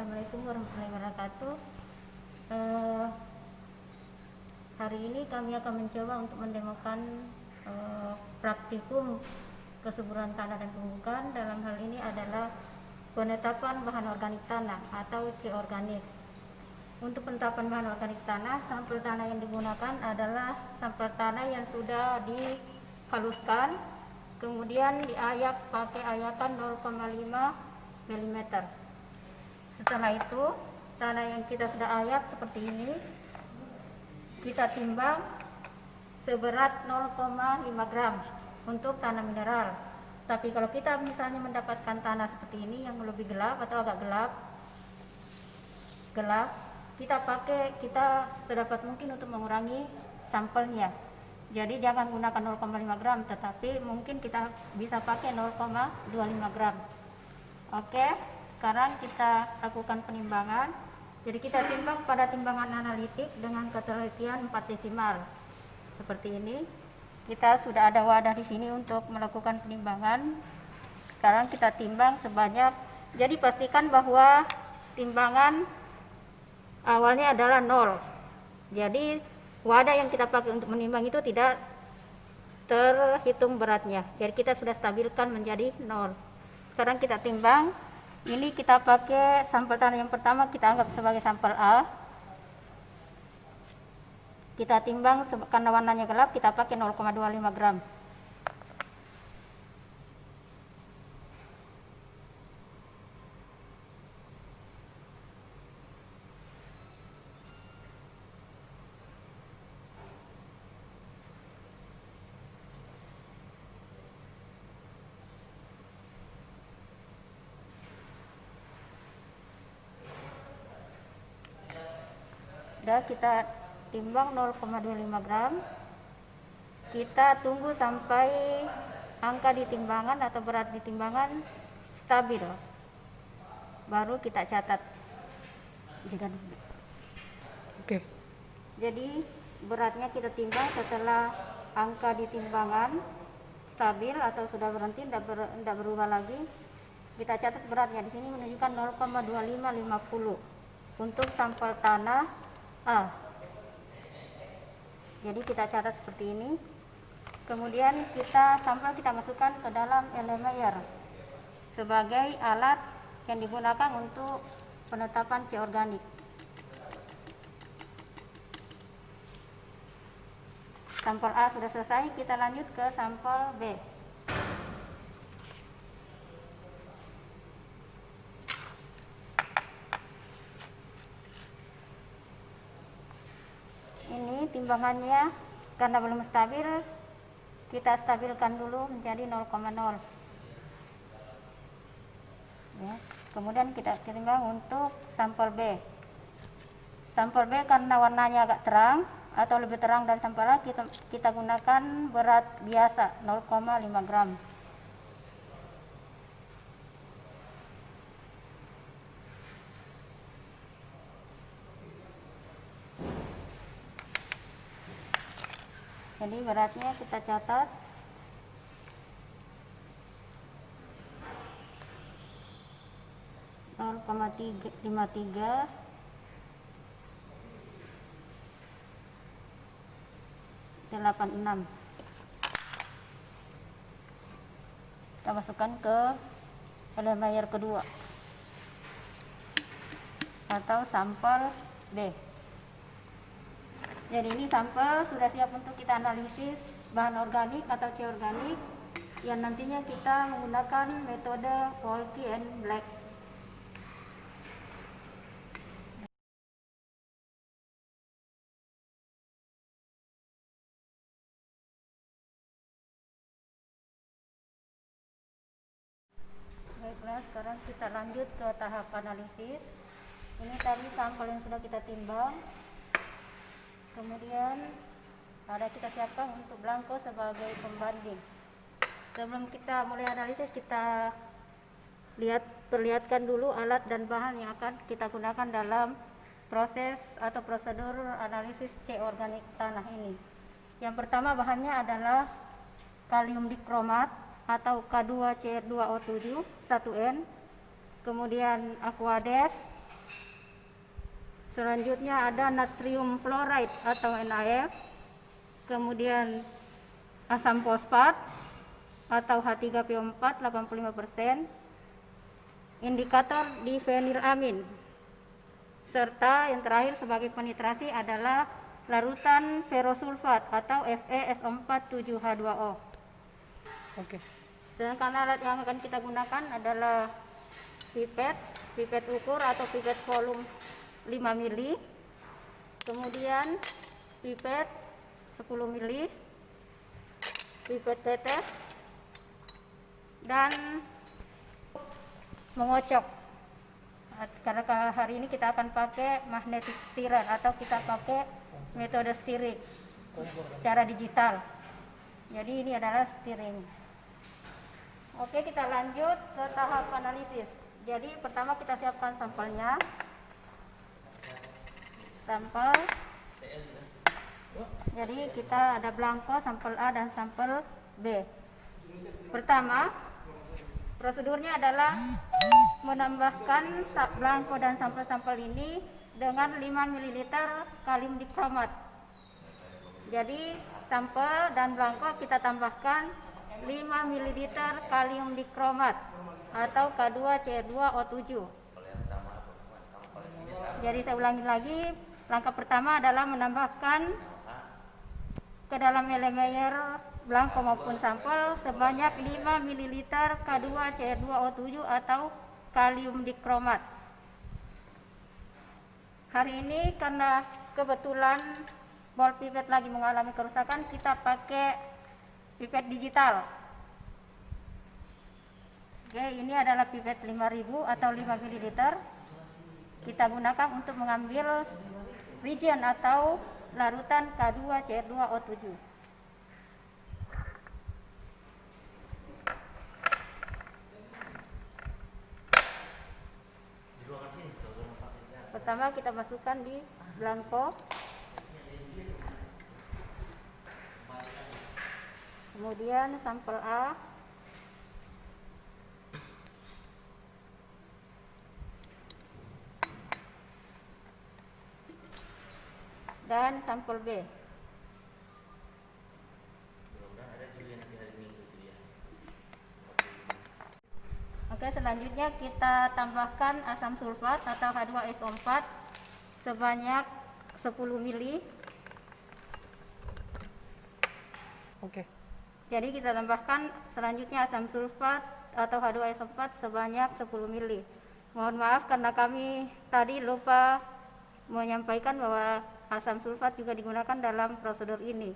Assalamualaikum warahmatullahi wabarakatuh. Hari ini kami akan mencoba untuk mendemokan praktikum kesuburan tanah dan pembukaan. Dalam hal ini adalah penetapan bahan organik tanah atau C organik. Untuk penetapan bahan organik tanah, sampel tanah yang digunakan adalah sampel tanah yang sudah dihaluskan, kemudian diayak pakai ayakan 0,5 mm. Setelah itu, tanah yang kita sudah ayak seperti ini, kita timbang seberat 0,5 gram untuk tanah mineral. Tapi kalau kita misalnya mendapatkan tanah seperti ini yang lebih gelap atau agak gelap, kita sedapat mungkin untuk mengurangi sampelnya. Jadi jangan gunakan 0,5 gram, tetapi mungkin kita bisa pakai 0,25 gram. Oke, sekarang kita lakukan penimbangan. Jadi kita timbang pada timbangan analitik dengan ketelitian 4 desimal. Seperti ini. Kita sudah ada wadah di sini untuk melakukan penimbangan. Sekarang kita timbang sebanyak, jadi pastikan bahwa timbangan awalnya adalah 0. Jadi wadah yang kita pakai untuk menimbang itu tidak terhitung beratnya. Jadi kita sudah stabilkan menjadi 0. Sekarang kita timbang. Ini kita pakai sampel tanah yang pertama, kita anggap sebagai sampel A. Kita timbang karena warnanya gelap, kita pakai 0,25 gram. Sudah kita timbang 0,25 gram. Kita tunggu sampai angka di timbangan atau berat di timbangan stabil, baru kita catat. Oke. Jadi beratnya kita timbang setelah angka di timbangan stabil atau sudah berhenti, tidak berubah lagi. Kita catat beratnya di sini menunjukkan 0,2550 untuk sampel tanah A. Jadi kita catat seperti ini. Kemudian sampel kita masukkan ke dalam Erlenmeyer sebagai alat yang digunakan untuk penetapan C organik. Sampel A sudah selesai, kita lanjut ke sampel B. Ini timbangannya karena belum stabil, kita stabilkan dulu menjadi 0,0. Ya. Kemudian kita timbang untuk sampel B. Sampel B karena warnanya agak terang atau lebih terang dari sampel A, kita gunakan berat biasa 0,5 gram. Jadi beratnya kita catat. (0,53) (86). Kita masukkan ke Erlenmeyer kedua atau sampel B. Jadi ini sampel sudah siap untuk kita analisis bahan organik atau C organik yang nantinya kita menggunakan metode Polky and Black. Baiklah, sekarang kita lanjut ke tahap analisis. Ini tadi sampel yang sudah kita timbang. Kemudian kita siapkan untuk belangko sebagai pembanding. Sebelum kita mulai analisis, kita perlihatkan dulu alat dan bahan yang akan kita gunakan dalam proses atau prosedur analisis C organik tanah ini. Yang pertama bahannya adalah kalium dikromat atau K2CR2O7 1N, kemudian Aquades Selanjutnya ada natrium fluoride atau NaF, kemudian asam fosfat atau H3PO4 85%, indikator difenilamin, serta yang terakhir sebagai penetrasi adalah larutan ferrosulfat atau FeSO4 7H2O. Oke. Sedangkan alat yang akan kita gunakan adalah pipet ukur atau pipet volume 5 mili, kemudian pipet 10 mili, pipet tetes, dan mengocok. Karena hari ini kita akan pakai magnetic stirrer atau kita pakai metode stirring secara digital. Jadi ini adalah stirring. Oke, kita lanjut ke tahap analisis. Jadi pertama kita siapkan sampelnya. Sampel. Jadi kita ada blanko, sampel A dan sampel B. Pertama, prosedurnya adalah menambahkan blanko dan sampel-sampel ini dengan 5 ml kalium dikromat. Jadi sampel dan blanko kita tambahkan 5 ml kalium dikromat atau K2CR2O7. Jadi saya ulangi lagi, langkah pertama adalah menambahkan ke dalam elemer blanko maupun sampel sebanyak 5 ml K2CR2O7 atau kalium dikromat. Hari ini karena kebetulan ball pipet lagi mengalami kerusakan, kita pakai pipet digital. Oke, ini adalah pipet 5000 atau 5 ml. Kita gunakan untuk mengambil reagent atau larutan K2CR2O7. Pertama kita masukkan di blanko, kemudian sampel A, dan sampel B. Oke, selanjutnya kita tambahkan asam sulfat atau H2SO4 sebanyak 10 mili. Oke. Jadi kita tambahkan selanjutnya asam sulfat atau H2SO4 sebanyak 10 mili. Mohon maaf karena kami tadi lupa menyampaikan bahwa asam sulfat juga digunakan dalam prosedur ini.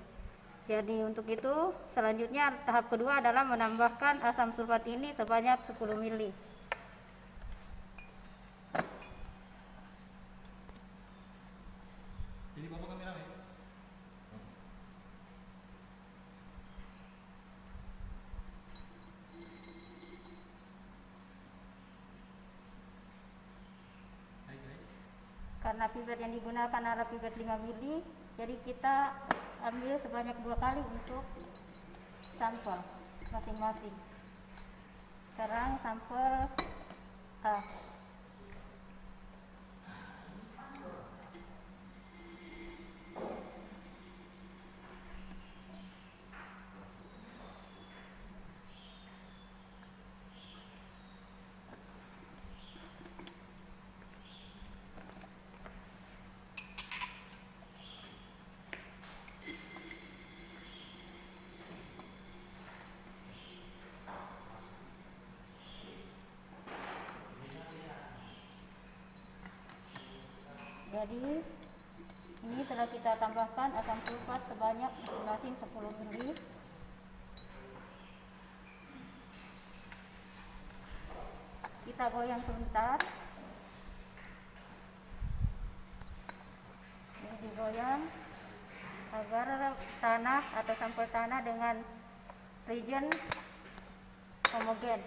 Jadi untuk itu selanjutnya tahap kedua adalah menambahkan asam sulfat ini sebanyak 10 mili. Jadi Bapak kameramen. Hai guys. Karena pipet yang digunakan adalah pipet 5 mili, jadi kita ambil sebanyak 2 kali untuk sampel masing-masing. Sekarang sampel A. Jadi ini telah kita tambahkan asam sulfat sebanyak masing-masing 10 mili. Kita goyang sebentar. Ini digoyang agar tanah atau sampel tanah dengan reagent homogen.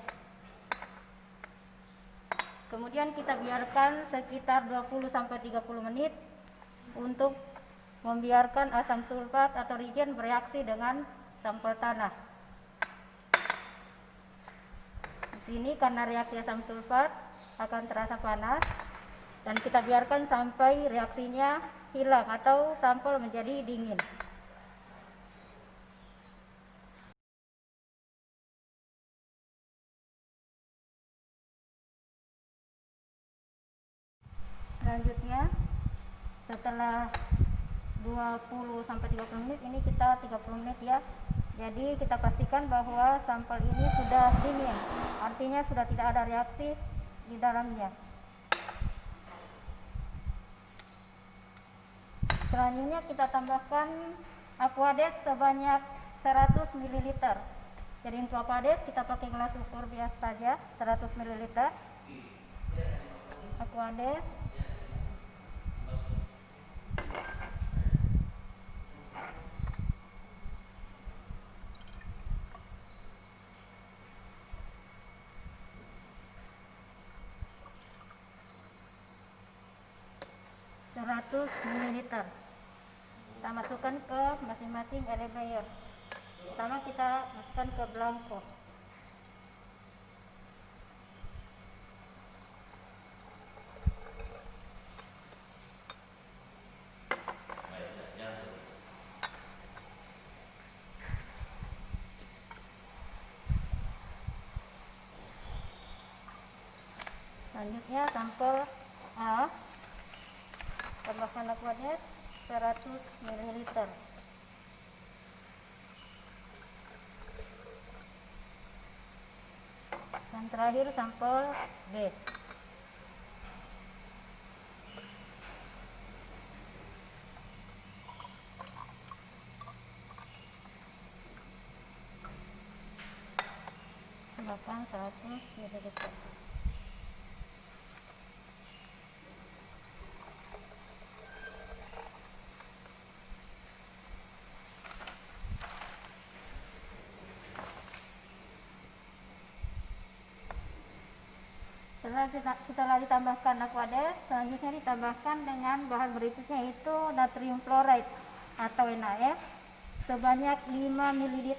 Kemudian kita biarkan sekitar 20-30 menit untuk membiarkan asam sulfat atau reagent bereaksi dengan sampel tanah. Di sini karena reaksi asam sulfat akan terasa panas, dan kita biarkan sampai reaksinya hilang atau sampel menjadi dingin. Selanjutnya setelah 20 sampai 30 menit, ini kita 30 menit ya. Jadi kita pastikan bahwa sampel ini sudah dingin, artinya sudah tidak ada reaksi di dalamnya. Selanjutnya kita tambahkan Aquades sebanyak 100 ml. Jadi untuk Aquades kita pakai gelas ukur biasa saja, 100 ml. Aquades. ml. Kita masukkan ke masing-masing air layer. Pertama kita masukkan ke Blanco. Selanjutnya sampel A, tambahkan Aquades 100 ml. Dan terakhir sampel B. Tambahkan 100 ml. Setelah ditambahkan Aquades, selanjutnya ditambahkan dengan bahan berikutnya, yaitu natrium fluoride atau NaF sebanyak 5 ml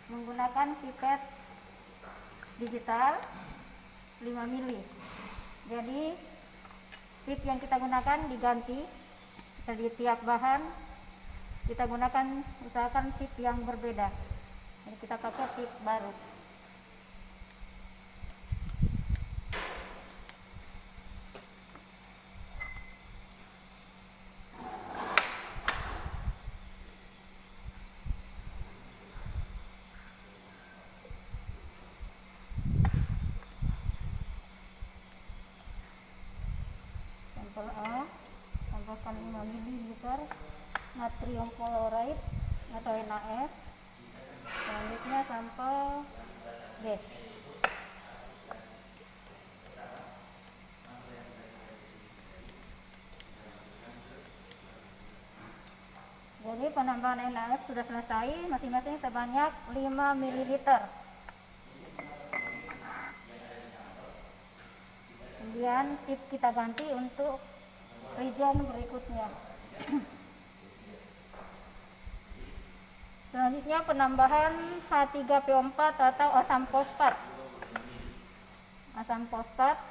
menggunakan pipet digital 5 ml. Jadi pip yang kita gunakan diganti di tiap bahan, kita gunakan usahakan pip yang berbeda. Jadi kita pakai pip baru. Sampel A, tambahkan 5 ml natrium fluoride atau NaF. Selanjutnya sampel B. Jadi penambahan NaF sudah selesai, masing-masing sebanyak 5 ml. Kemudian tip kita ganti untuk reagent berikutnya. Selanjutnya penambahan H3PO4 atau asam fosfat. Asam fosfat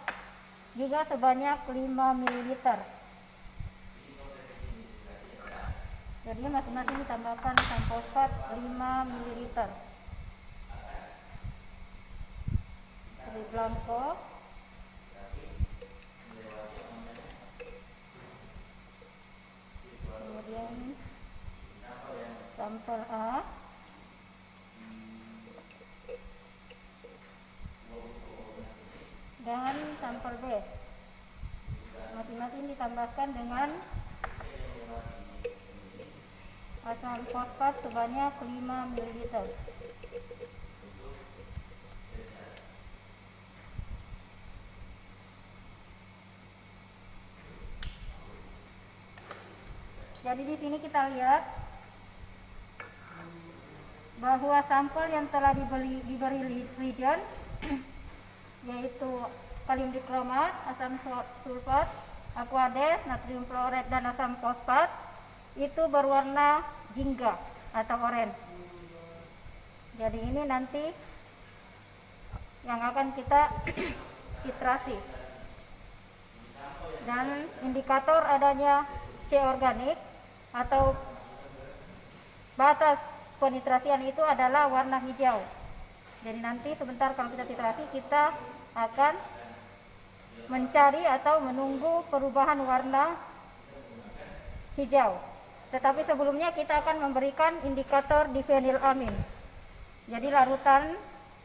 juga sebanyak 5 ml. Jadi masing-masing ditambahkan asam fosfat 5 ml. Dari Blanco. Kemudian sampel A, dan sampel B. Masing-masing ditambahkan dengan asam fosfat sebanyak 5 ml. Jadi di sini kita lihat bahwa sampel yang telah diberi reagent yaitu kalium dikromat, asam sulfat, Aquades, natrium fluoride, dan asam fosfat itu berwarna jingga atau orange. Jadi ini nanti yang akan kita titrasi. Dan indikator adanya C organik atau batas penitrasian itu adalah warna hijau. Jadi nanti sebentar kalau kita titrasi, kita akan mencari atau menunggu perubahan warna hijau. Tetapi sebelumnya kita akan memberikan indikator difenilamin. Jadi larutan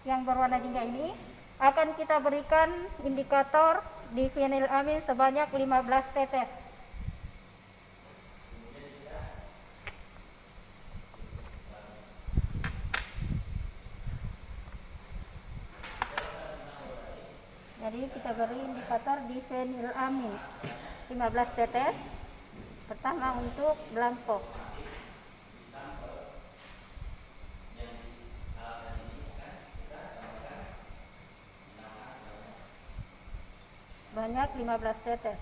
yang berwarna jingga ini akan kita berikan indikator difenilamin sebanyak 15 tetes. Jadi kita beri indikator difenilamin 15 tetes. Pertama untuk blanko. Banyak 15 tetes.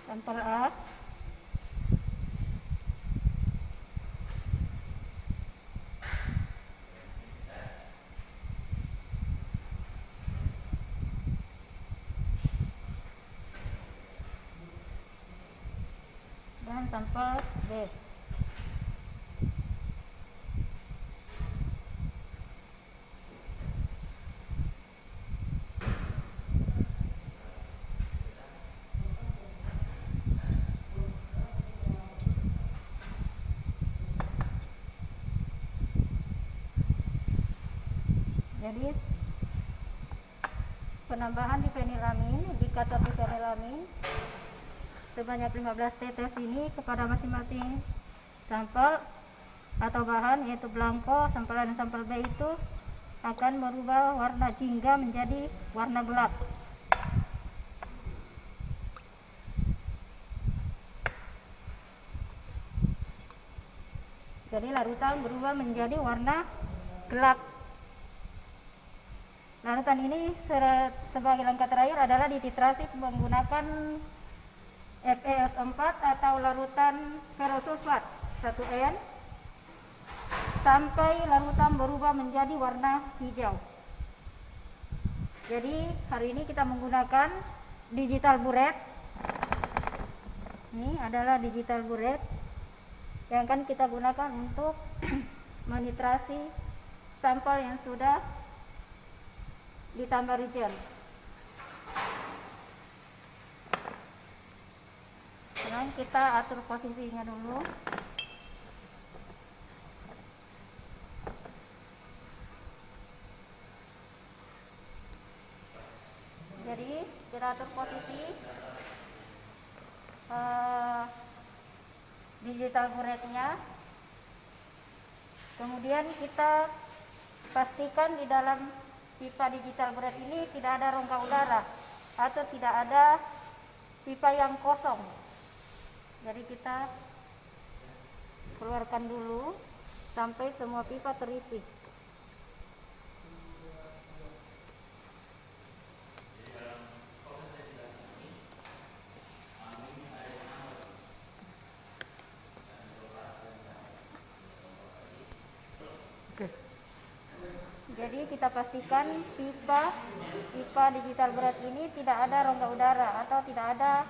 Sampel A. Dan sampel B. Jadi penambahan difenilamin, indikator difenilamin sebanyak 15 tetes ini kepada masing-masing sampel atau bahan, yaitu blanko, sampel A dan sampel B, itu akan merubah warna jingga menjadi warna gelap. Jadi larutan berubah menjadi warna gelap. Larutan ini sebagai langkah terakhir adalah dititrasi menggunakan FeS4 atau larutan ferrosulfat 1N sampai larutan berubah menjadi warna hijau. Jadi hari ini kita menggunakan digital burette. Ini adalah digital burette yang akan kita gunakan untuk menitrasi sampel yang sudah ditambah reagent. Sekarang kita atur posisinya dulu. Jadi kita atur posisi digital burette-nya. Kemudian kita pastikan di dalam pipa digital burette ini tidak ada rongga udara atau tidak ada pipa yang kosong. Jadi kita keluarkan dulu sampai semua pipa terisi. Jadi kita pastikan pipa digital burette ini tidak ada rongga udara atau tidak ada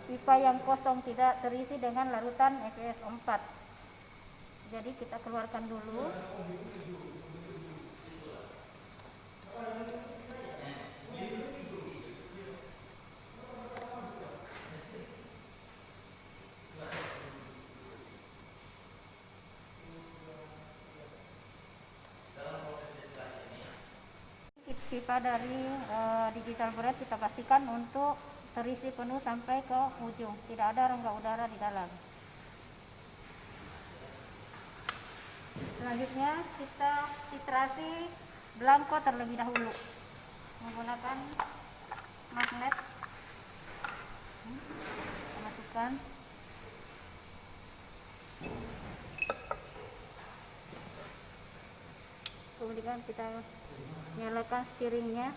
pipa yang kosong, tidak terisi dengan larutan FeS4. Jadi kita keluarkan dulu. Pipa dari digital burette kita pastikan untuk terisi penuh sampai ke ujung, tidak ada rongga udara di dalam. Selanjutnya kita titrasi blanko terlebih dahulu menggunakan magnet. Kita masukkan. Kemudian kita nyalakan stirringnya.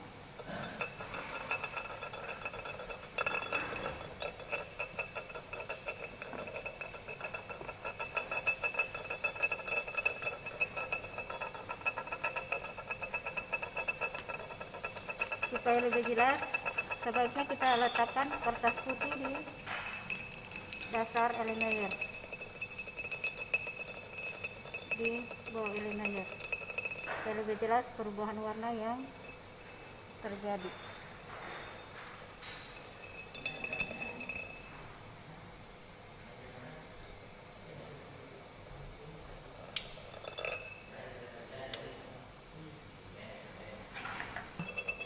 supaya lebih jelas, sebaiknya kita letakkan kertas putih di dasar elemayer, di bawah elemayer, supaya lebih jelas perubahan warna yang terjadi.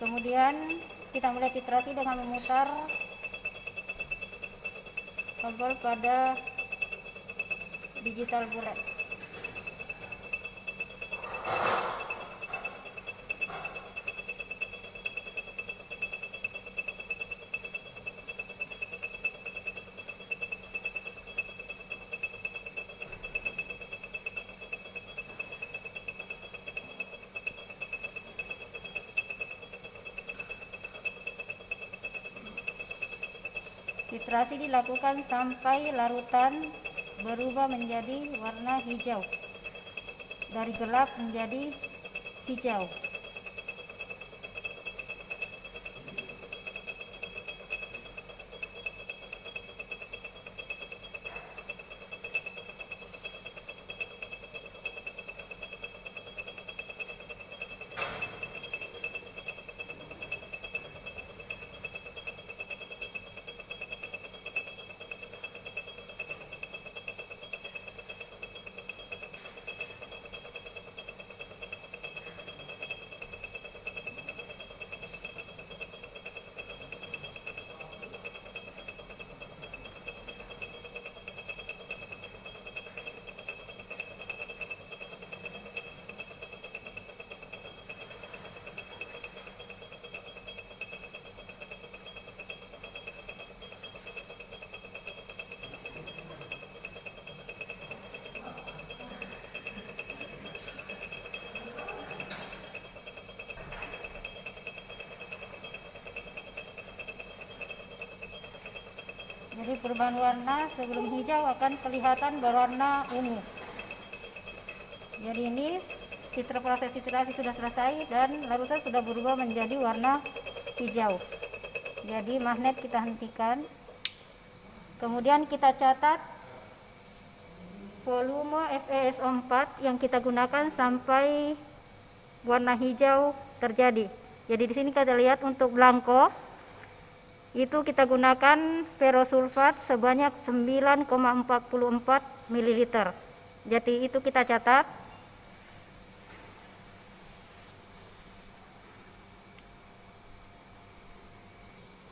Kemudian kita mulai titrasi dengan memutar tombol pada digital bullet. Titrasi dilakukan sampai larutan berubah menjadi warna hijau, dari gelap menjadi hijau. Jadi perubahan warna sebelum hijau akan kelihatan berwarna ungu. Jadi ini proses titrasi sudah selesai dan larutan sudah berubah menjadi warna hijau. Jadi magnet kita hentikan. Kemudian kita catat volume FeSO4 yang kita gunakan sampai warna hijau terjadi. Jadi di sini kita lihat untuk blanko itu kita gunakan ferrosulfat sebanyak 9,44 ml. Jadi itu kita catat.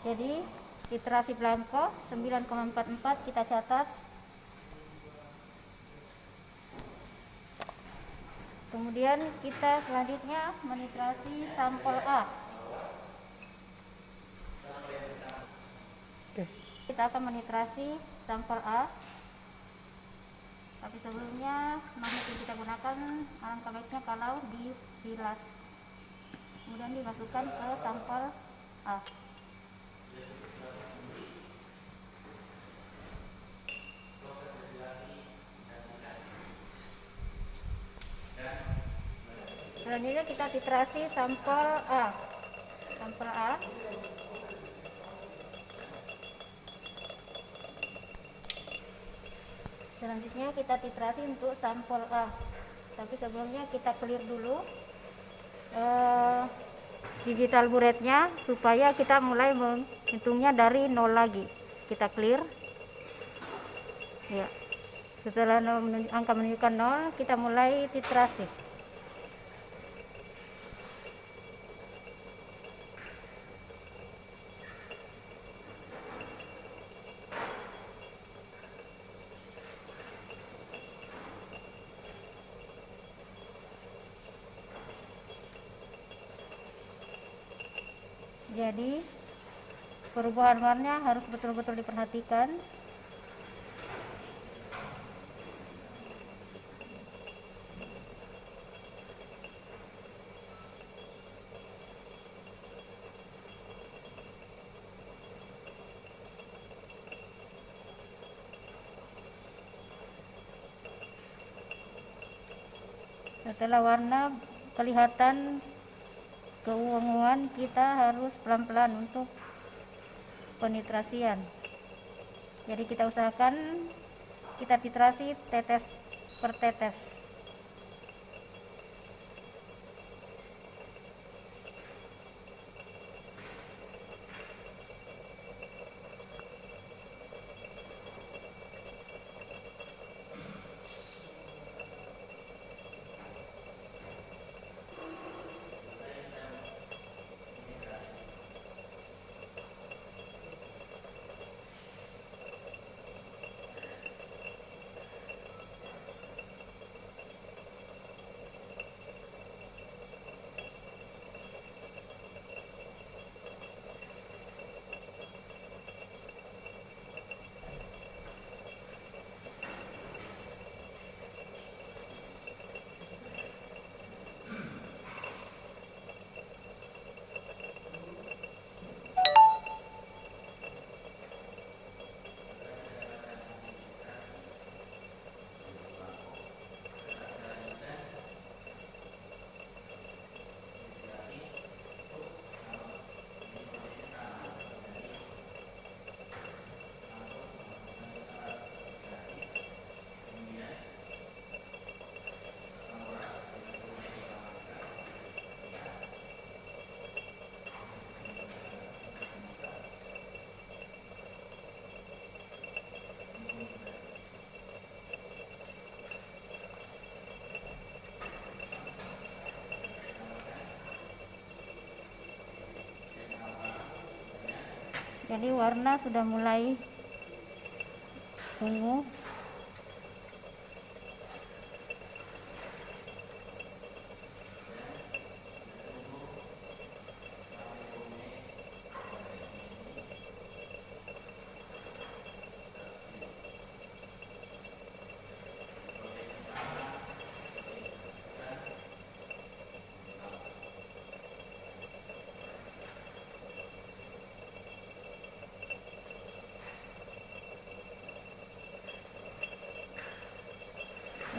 Jadi titrasi blanko 9,44 kita catat. Kemudian kita selanjutnya menitrasi sampel A. Kita akan menitrasi sampel A, tapi sebelumnya magnet yang kita gunakan alangkah baiknya kalau dibilas, kemudian dimasukkan ke sampel A. Selanjutnya kita titrasi sampel A. Sampel A. Selanjutnya kita titrasi untuk sampel A. Tapi sebelumnya kita clear dulu digital bulletnya supaya kita mulai menghitungnya dari 0 lagi. Kita clear. Ya. Setelah angka menunjukkan 0, kita mulai titrasi. Jadi perubahan warna harus betul-betul diperhatikan. Setelah warna kelihatan keunguan kita harus pelan-pelan untuk penitrasian. Jadi kita usahakan kita titrasi tetes per tetes. Jadi warna sudah mulai ungu.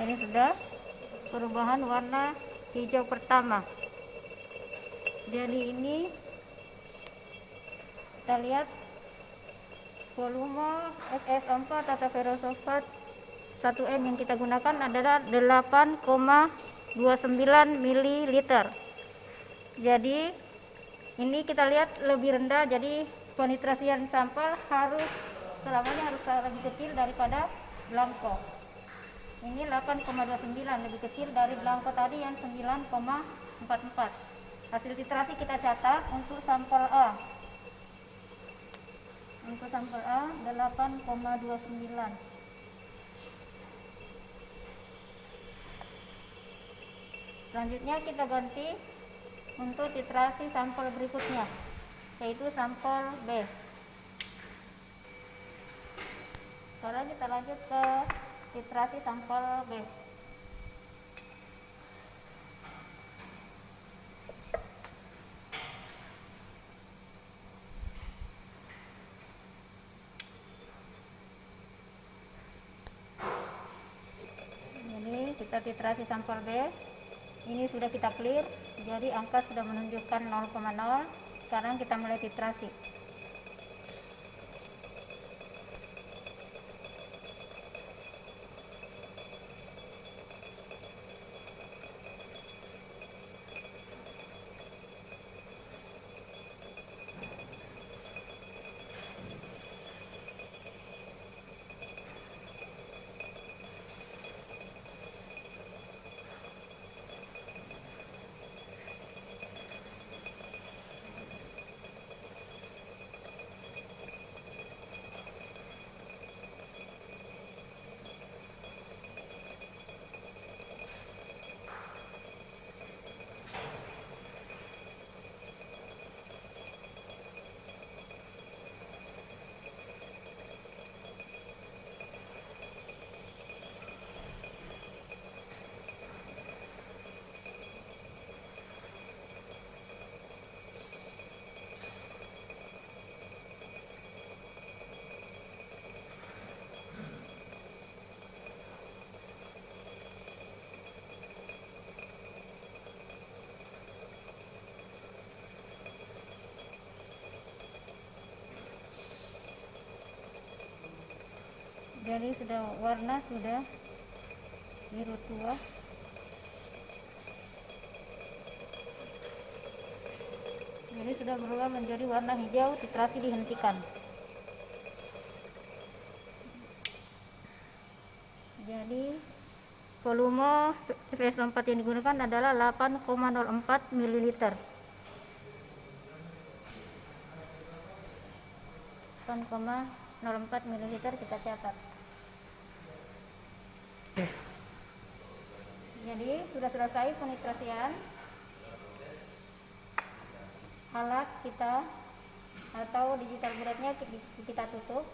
Ini sudah perubahan warna hijau pertama. Jadi ini kita lihat volume SS4 atau ferrosulfat 1N yang kita gunakan adalah 8,29 ml. Jadi ini kita lihat lebih rendah, jadi penitrasian sampel selamanya harus lebih kecil daripada blanko. Ini 8,29, lebih kecil dari blanko tadi yang 9,44. Hasil titrasi kita catat untuk sampel A. Untuk sampel A 8,29. Selanjutnya kita ganti untuk titrasi sampel berikutnya, yaitu sampel B. Sekarang kita lanjut ke titrasi sampel B. Jadi kita titrasi sampel B. Ini sudah kita clear, jadi angka sudah menunjukkan 0,0. Sekarang kita mulai titrasi. Jadi sudah warna sudah biru tua. Jadi sudah berubah menjadi warna hijau, titrasi dihentikan. Jadi volume FS4 yang digunakan adalah 8,04 ml. 8,04 ml kita catat. Jadi sudah selesai penitrasian. Alat kita atau digital bulatnya kita tutup.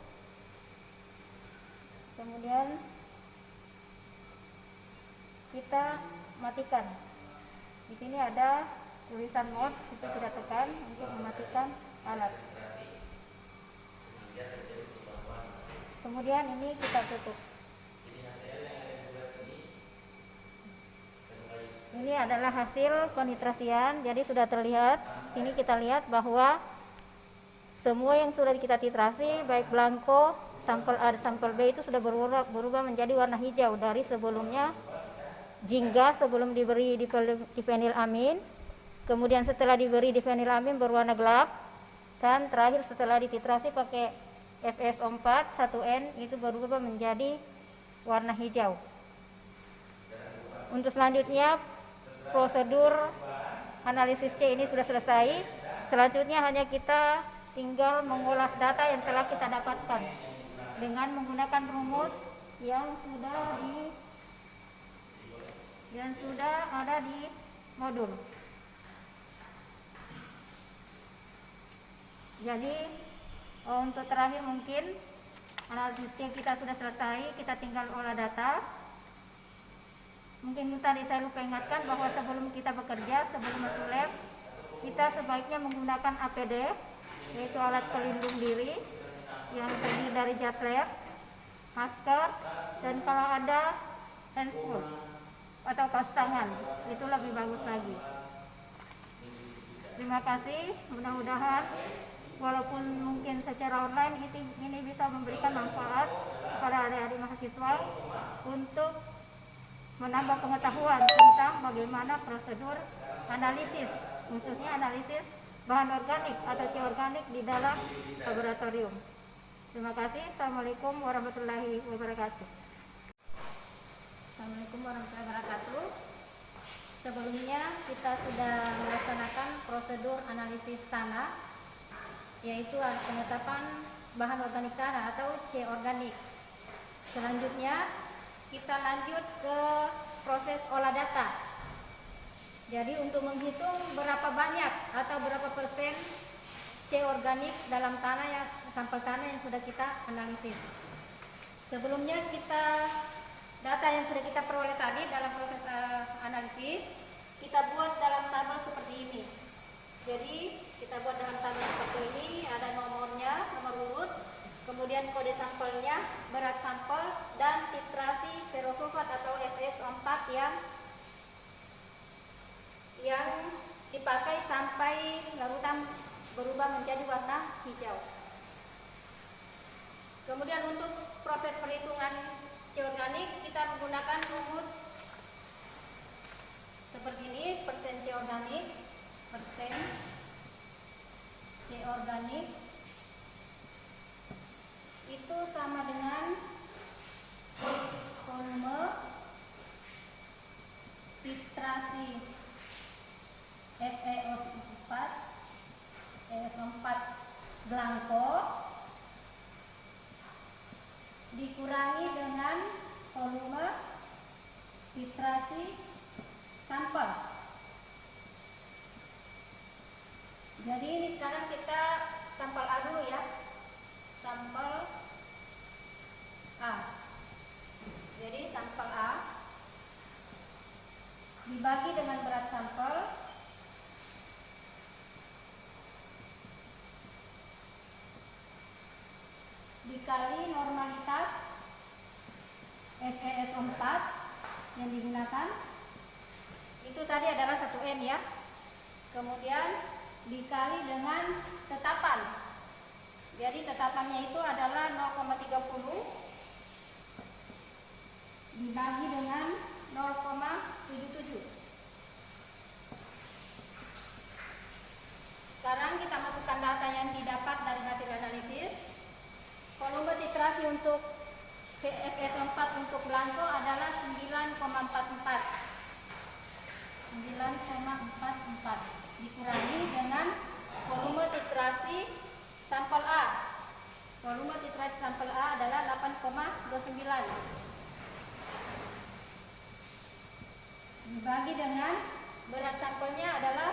Kemudian kita matikan. Di sini ada tulisan mode, itu kita tekan untuk mematikan alat. Kemudian ini kita tutup. Ini adalah hasil penitrasian. Jadi sudah terlihat. Sini kita lihat bahwa semua yang sudah kita titrasi, baik blanko, sampel A, sampel B itu sudah berubah menjadi warna hijau dari sebelumnya jingga sebelum diberi difenilamin, kemudian setelah diberi difenilamin berwarna gelap, dan terakhir setelah dititrasi pakai FS4 1N itu berubah menjadi warna hijau. Untuk selanjutnya prosedur analisis C ini sudah selesai. Selanjutnya hanya kita tinggal mengolah data yang telah kita dapatkan dengan menggunakan rumus yang sudah ada di modul. Jadi untuk terakhir mungkin analisis C kita sudah selesai, kita tinggal olah data. Mungkin tadi saya lupa ingatkan bahwa sebelum kita bekerja, sebelum masuk lab, kita sebaiknya menggunakan APD, yaitu alat pelindung diri yang terdiri dari jas lab, masker, dan kalau ada handphone atau kaos tangan, itu lebih bagus lagi. Terima kasih, mudah-mudahan walaupun mungkin secara online ini bisa memberikan manfaat kepada adik-adik mahasiswa untuk menambah pengetahuan tentang bagaimana prosedur analisis, khususnya analisis bahan organik atau C organik di dalam laboratorium. Terima kasih. Assalamualaikum warahmatullahi wabarakatuh. Assalamualaikum warahmatullahi wabarakatuh. Sebelumnya kita sudah melaksanakan prosedur analisis tanah, yaitu penetapan bahan organik tanah atau C organik. Selanjutnya kita lanjut ke proses olah data. Jadi untuk menghitung berapa banyak atau berapa persen C organik dalam tanah sampel tanah yang sudah kita analisis. Sebelumnya data yang sudah kita peroleh tadi dalam proses analisis kita buat dalam tabel seperti ini. Jadi kita buat dalam tabel seperti ini, ada nomornya, nomor urut, kemudian kode sampelnya, berat sampel, dan titrasi ferrosulfat atau FS4 yang dipakai sampai larutan berubah menjadi warna hijau. Kemudian untuk proses perhitungan C organik kita menggunakan rumus seperti ini, persen C organik itu sama dengan volume titrasi FeO4 blanko dikurangi dengan volume titrasi sampel. Jadi ini sekarang kita sampel A dulu ya. Sampel A. Jadi sampel A dibagi dengan berat sampel dikali normalitas FeS4 yang digunakan. Itu tadi adalah 1N ya. Kemudian dikali dengan tetapan. Jadi tetapannya itu adalah 0,30 dibagi dengan 0,77. Sekarang kita masukkan data yang didapat dari hasil analisis. Volume titrasi untuk PFS4 untuk belangko adalah 9,44. 9,44 dikurangi dengan volume titrasi sampel A. Volume titrasi sampel A adalah 8,29. Dibagi dengan berat sampelnya adalah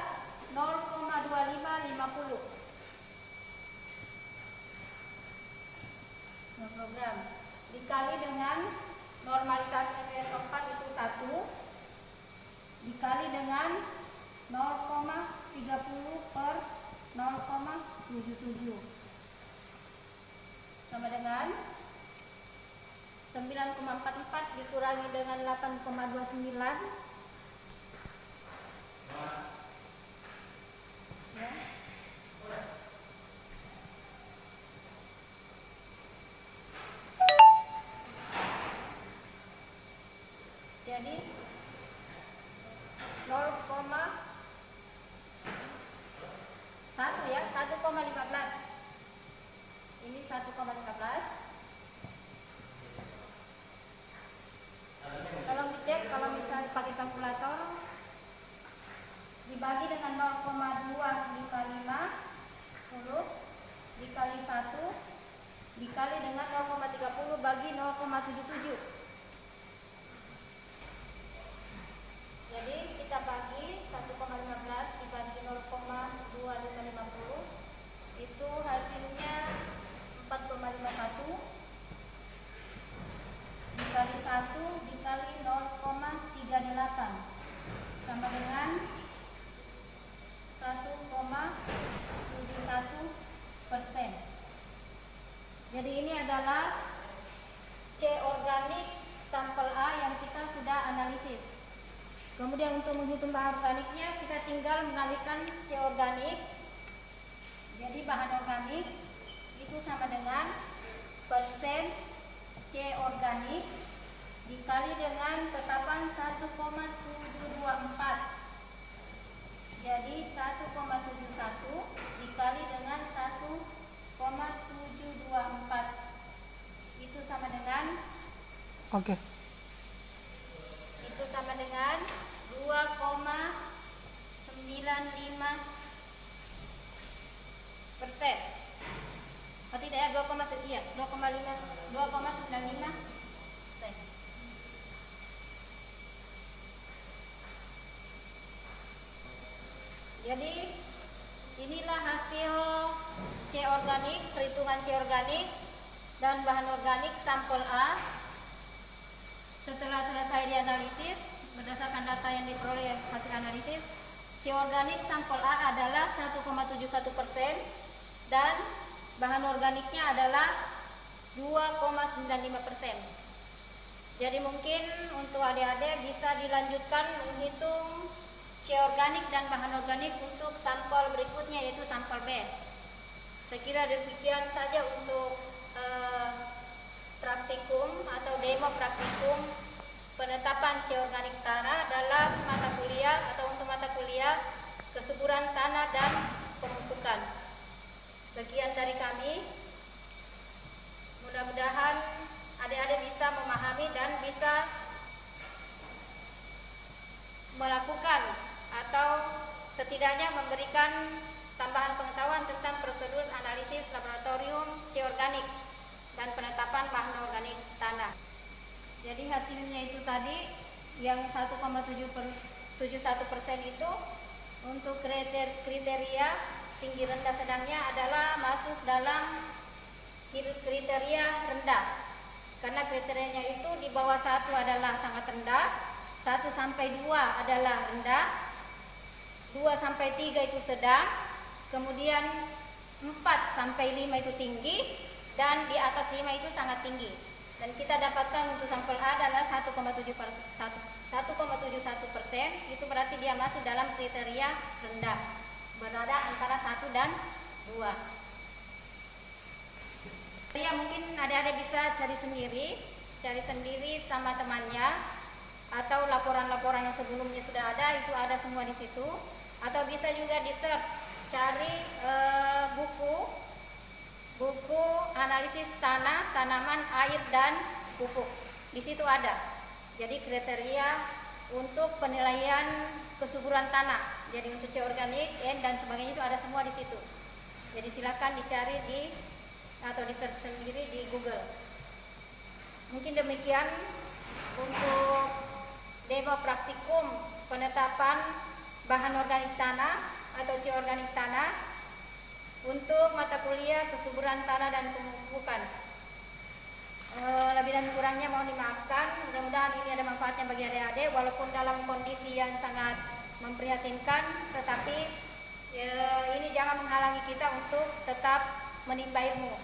0,2550 gram. Dikali dengan normalitas FS4 itu 1, dikali dengan 0,30 per 0,77 sama dengan 9,44 dikurangi dengan 8,29 ya. Jadi 0,1 ya, 1,15. Ini 1,15. Tolong dicek kalau misalnya pakai kalkulator. Dibagi dengan 0,255 dikali 1 dikali dengan 0,30 bagi 0,77. Jadi kita bagi 1,15 dibagi 0,2550 itu hasilnya 4,51 dikali 1 dikali 0,38 sama dengan 1,71%. Jadi ini adalah C organik sampel A yang kita sudah analisis. Kemudian untuk menghitung bahan organiknya kita tinggal mengalihkan C organik. Jadi bahan organik itu sama dengan persen C organik dikali dengan tetapan 1,724. Jadi 1,71 dikali dengan 1,724 itu sama dengan Oke. itu sama dengan 2,95%. Oh tidak ya, 2,95%. Jadi inilah hasil C organik, perhitungan C organik dan bahan organik sampel A. Setelah selesai dianalisis berdasarkan data yang diperoleh hasil analisis, C organik sampel A adalah 1,71% dan bahan organiknya adalah 2,95%. Jadi mungkin untuk adik-adik bisa dilanjutkan menghitung C organik dan bahan organik untuk sampel berikutnya yaitu sampel B. Saya kira demikian saja untuk praktikum atau demo praktikum penetapan C organik tanah dalam mata kuliah atau untuk mata kuliah kesuburan tanah dan pemupukan. Sekian dari kami. Mudah-mudahan adik-adik bisa memahami dan bisa melakukan atau setidaknya memberikan tambahan pengetahuan tentang prosedur analisis laboratorium C organik dan penetapan bahan organik tanah. Jadi hasilnya itu tadi yang 1,71% itu untuk kriteria tinggi rendah sedangnya adalah masuk dalam kriteria rendah. Karena kriterianya itu di bawah 1 adalah sangat rendah, 1 sampai 2 adalah rendah, 2 sampai 3 itu sedang, kemudian 4 sampai 5 itu tinggi, dan di atas 5 itu sangat tinggi. Dan kita dapatkan untuk sampel A adalah 1,71%, itu berarti dia masuk dalam kriteria rendah, berada antara 1 dan 2. Ya mungkin adik-adik bisa cari sendiri cari sendiri sama temannya, atau laporan-laporan yang sebelumnya sudah ada itu ada semua di situ, atau bisa juga di search cari buku analisis tanah, tanaman, air dan pupuk. Di situ ada. Jadi kriteria untuk penilaian kesuburan tanah. Jadi untuk C organik, N dan sebagainya itu ada semua di situ. Jadi silakan dicari atau di search sendiri di Google. Mungkin demikian untuk demo praktikum penetapan bahan organik tanah atau C organik tanah untuk mata kuliah kesuburan tanah dan pemupukan. Lebih dan kurangnya mohon dimaafkan. Mudah-mudahan ini ada manfaatnya bagi adik-adik walaupun dalam kondisi yang sangat memprihatinkan, tetapi ini jangan menghalangi kita untuk tetap menimba ilmu.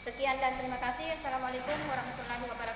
Sekian dan terima kasih. Assalamualaikum warahmatullahi wabarakatuh.